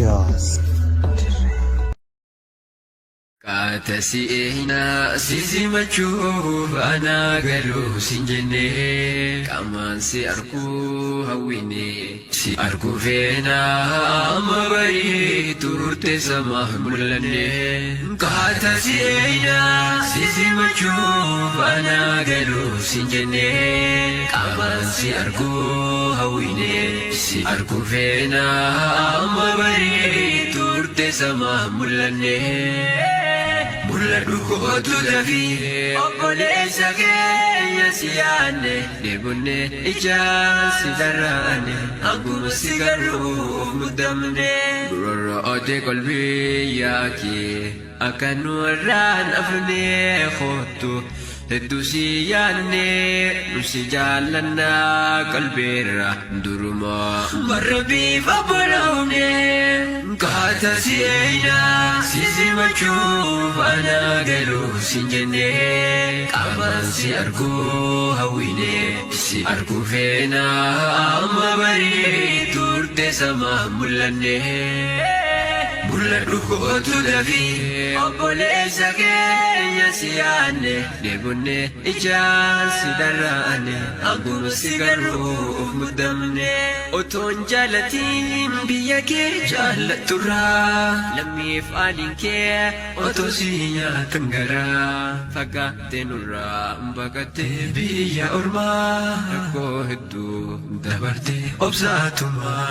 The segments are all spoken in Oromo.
Jazz. Katasi'ina sisi machuuf ana galu sinjene kaman si arku hawine si arku fena amabari turte sama mulane katasi'ina sisi machuuf ana galu sinjene kaman si arku hawine si arku fena amabari turte sama mulane Mul'atu kootu dafii obboleessa keenya siyaanne deebonne ijaan si darraanne hanguma si garuu of muddamne gurra ootee qalbii yaakee akka nu irraan afne kootu hedduu si yaanne nu si jaallannaa qalbeerra duruma marra bifa boolawne katasi'ina sisi machuuf ana galu sinjene qaban si argu hawine si argu fena amma bari turte sama mulane mul'atu kootu dafii obboleessa keenya siyaanne deebonne ijaan si darraanne hanguma si garuu of muddamne otoon jaalatiin biyya kee jaallaturraa lammiif aaliin kee otoo si nyaatan garaa fagaattee nurraa baqattee biyya ormaa rakkoo hedduu dabartee obsaatumaa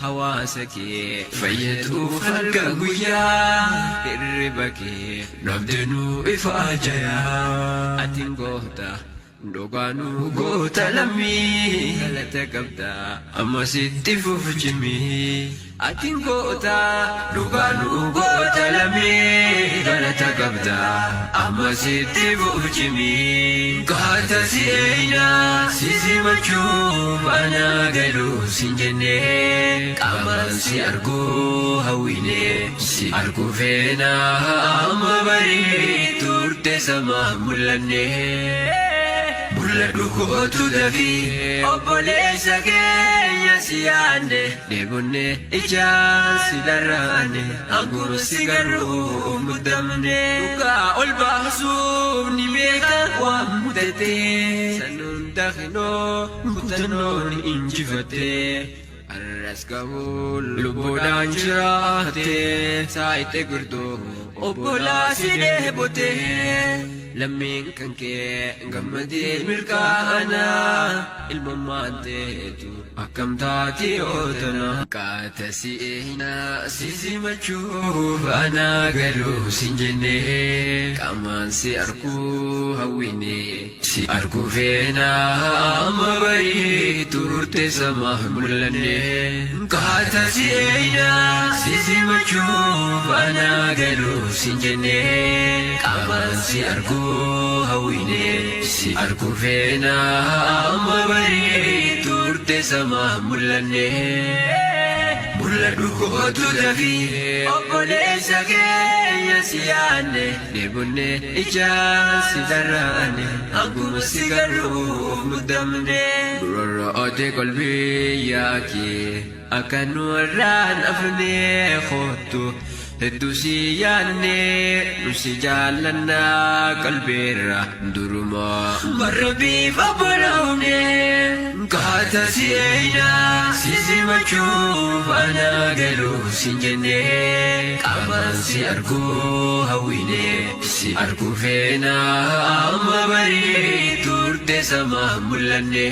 hawaasa kee fayyaduuf halkan guyyaa hirriba kee dhabdeenuu ifa ajayaa atiin goota Doganu goota lammii galata qabda amma sitti fufjimi atiin goota doganu goota lammii galata qabda amma sitti fufjimi katasi'ina sisi machuuf ana galu sinjene qaban si argu hawine si argu fena amma bari turte sama mulane Mul'atu kootu dafii obboleessa keenya siyaanne deebonne ijaan si darraanne hanguma si garuu of muddamne dhugaa ol baasuuf ni beeka waan mudatee sanuun dakinoo kutannoon injifatee arras qabuun lubbuudhaan jiraatee saayite gurtuu obbolaa si deebotee lammiin kan kee gammadee milkaa'anaa ilmammaan teetu akkam taati ootana katasi'ina sisi machuuf ana galu sinjene qaman si arku hawine si arku fena amma bari turte sama mulane katasi'ina sisi machuuf ana galu sinjene qaman si arku hawine si argu fena amma bari turte sama mulane mul'atu kootu dafii obboleessa keenya siyaanne deebonne ijaan si darraanne hanguma si garuu of muddamne gurra ootee qalbii yaakee akka nu irraan afne kootu hedduu si yaanne nu si jaallannaa qalbeerra duruma marra bifa boolawne katasi'ina sisi machuuf ana galu sinjene qaban si argu hawine si argu fena amma bari turte sama mulane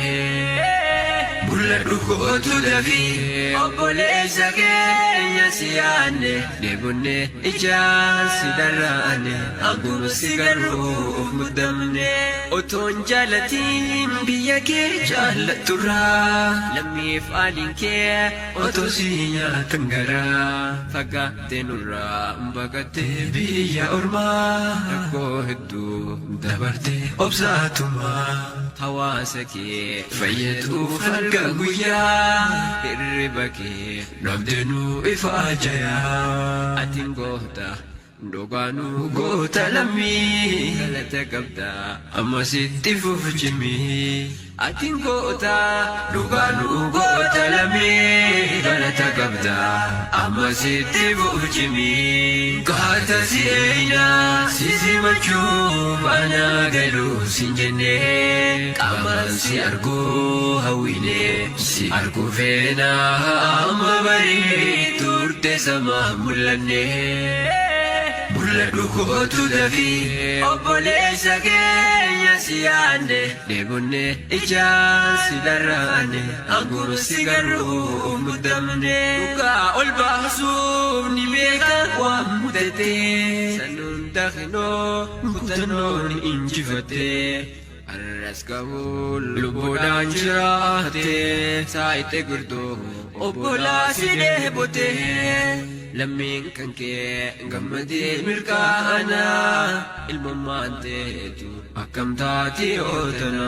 Mul'atu kootu dafii obboleessa keenya siyaanne deebonne ijaan si darraanne hanguma si garuu of muddamne otoon jaalatiin biyya kee jaallaturraa lammiif aaliin kee otoo si nyaatan garaa fagaattee nurraa baqattee biyya ormaa rakkoo hedduu dabartee obsaatumaa hawaasa kee fayyaduuf halkan guyyaa hirriba kee dhabdeenuu ifa ajayaa atiin goota dhugaanuu goota lammii galata qabda amma sitti fufjimii atiin goota dhugaanuu goota lammii galata qabda amma sitti fufjimii gaata si'eeyna sisimachuuf ana galuu sin jennee qaamaan si arguu hawwine si arguu feena amma barii turte sama mul'annee mul'adhu kootu dafii obboleessa keenya si yaadne deebonne ijaan si dharraane anguru si garuu muddamne dhugaa ol baasuuf ni beeka waan mudate sanuun dakinoo kutannoon injifate arras qabuun lubbuudhaan jiraate saayite gurtuu obbolaa si deebote lammiin kan kee gammadee milkaa'ana ilmummaan teetu akkam taati ootana.